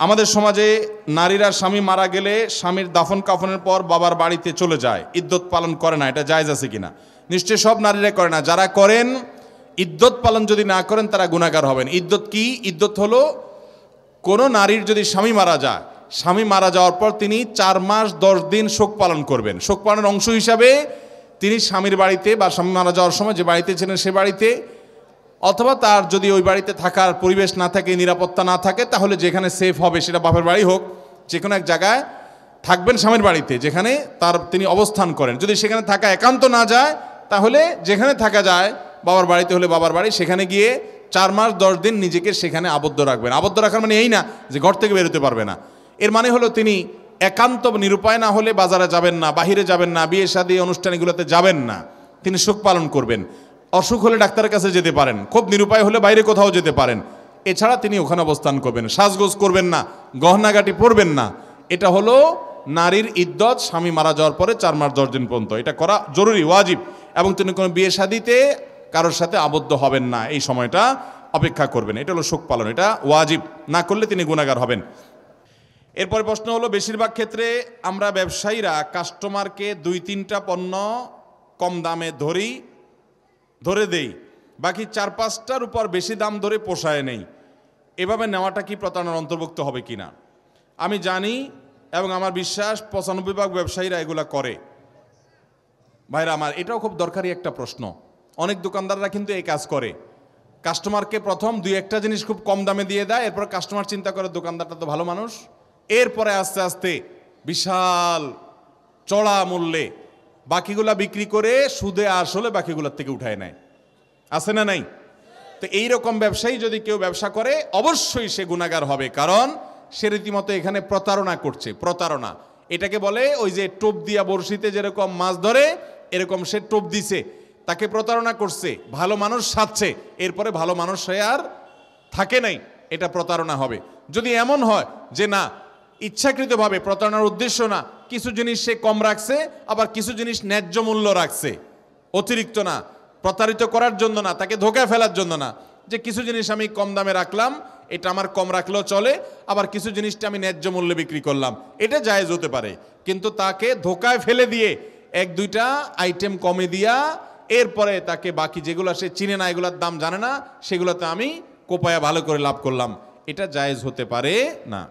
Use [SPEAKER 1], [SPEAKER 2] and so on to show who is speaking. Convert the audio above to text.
[SPEAKER 1] আমাদের সমাজে নারীরা স্বামী মারা গেলে স্বামীর দাফন কাফনের পর বাবার বাড়িতে চলে যায়, ইদ্যত পালন করে না। এটা জায়েজ আছে কিনা? নিশ্চয়ই সব নারীরা করে না। যারা করেন, ইদ্যত পালন যদি না করেন তারা গুনাহগার হবেন। ইদ্যত কি? ইদ্যত হলো কোনো নারীর যদি স্বামী মারা যায়, স্বামী মারা যাওয়ার পর তিনি 4 মাস 10 দিন শোক পালন করবেন। শোক পালনের অংশ হিসাবে তিনি স্বামীর বাড়িতে বা স্বামী মারা যাওয়ার সময় যে বাড়িতে ছিলেন সে বাড়িতে, অথবা তার যদি ওই বাড়িতে থাকার পরিবেশ না থাকে, নিরাপত্তা না থাকে, তাহলে যেখানে সেফ হবে, সেটা বাপের বাড়ি হোক, যে কোনো এক জায়গায় থাকবেন স্বামীর বাড়িতে যেখানে তিনি অবস্থান করেন। যদি সেখানে থাকা একান্ত না যায়, তাহলে যেখানে থাকা যায়, বাবার বাড়িতে হলে বাবার বাড়ি, সেখানে গিয়ে 4 মাস 10 দিন নিজেকে সেখানে আবদ্ধ রাখবেন। আবদ্ধ রাখার মানে এই না যে ঘর থেকে বেরোতে পারবে না। এর মানে হলো তিনি একান্ত নিরুপায় না হলে বাজারে যাবেন না, বাহিরে যাবেন না, বিয়ে শাদী অনুষ্ঠানগুলোতে যাবেন না, তিনি শোক পালন করবেন। অসুখ হলে ডাক্তারের কাছে যেতে পারেন, খুব নিরুপায় হলে বাইরে কোথাও যেতে পারেন। এছাড়া তিনি ওখানে অবস্থান করবেন, সাজগোজ করবেন না, গহনাগাটি পরবেন না। এটা হলো নারীর ইদ্যত স্বামী মারা যাওয়ার পরে 4 মাস 10 দিন পর্যন্ত। এটা করা জরুরি, ওয়াজিব। এবং তিনি কোনো বিয়ে শাদীতে কারোর সাথে আবদ্ধ হবেন না, এই সময়টা অপেক্ষা করবেন। এটা হলো শোক পালন, এটা ওয়াজিব। না করলে তিনি গুনাহগার হবেন। এরপরে প্রশ্ন হলো, বেশিরভাগ ক্ষেত্রে আমরা ব্যবসায়ীরা কাস্টমারকে 2-3টা পণ্য কম দামে ধরে দেই, বাকি 4-5টার উপর বেশি দাম ধরে পোষায় নেই। এভাবে নেওয়াটা কি প্রতারণার অন্তর্ভুক্ত হবে কিনা? আমি জানি এবং আমার বিশ্বাস 95% ব্যবসায়ীরা এগুলা করে। ভাইরা আমার, এটাও খুব দরকারি একটা প্রশ্ন। অনেক দোকানদাররা কিন্তু এই কাজ করে। কাস্টমারকে প্রথম 2-1টা জিনিস খুব কম দামে দিয়ে দেয়, এরপর কাস্টমার চিন্তা করে দোকানদারটা তো ভালো মানুষ, এরপরে আস্তে আস্তে বিশাল চড়া মূল্যে বাকিগুলা বিক্রি করে সুদে আসলে বাকিগুলোর থেকে উঠায় নেয়। আছে না নাই? তো এইরকম ব্যবসায়ী যদি কেউ ব্যবসা করে, অবশ্যই সে গুনাহগার হবে, কারণ সে রীতিমতো এখানে প্রতারণা করছে। প্রতারণা এটাকে বলে, ওই যে টোপ দিয়া বড়শিতে যেরকম মাছ ধরে, এরকম সে টোপ দিছে, তাকে প্রতারণা করছে, ভালো মানুষ সাজছে, এরপরে ভালো মানুষ সে আর থাকে নাই, এটা প্রতারণা হবে। যদি এমন হয় যে না, ইচ্ছাকৃতভাবে, প্রতারণার উদ্দেশ্য না, কিছু জিনিস সে কম রাখছে, আবার কিছু জিনিস ন্যায্য মূল্য রাখছে, অতিরিক্ত না, প্রতারিত করার জন্য না, তাকে ধোঁকায় ফেলার জন্য না, যে কিছু জিনিস আমি কম দামে রাখলাম, এটা আমার কম রাখলেও চলে, আবার কিছু জিনিসটা আমি ন্যায্য মূল্যে বিক্রি করলাম, এটা জায়েজ হতে পারে। কিন্তু তাকে ধোঁকায় ফেলে দিয়ে 1-2টা আইটেম কমে দিয়া এরপরে তাকে বাকি যেগুলো সে চিনে না, এগুলোর দাম জানে না, সেগুলোতে আমি কোপায়া ভালো করে লাভ করলাম, এটা জায়েজ হতে পারে না।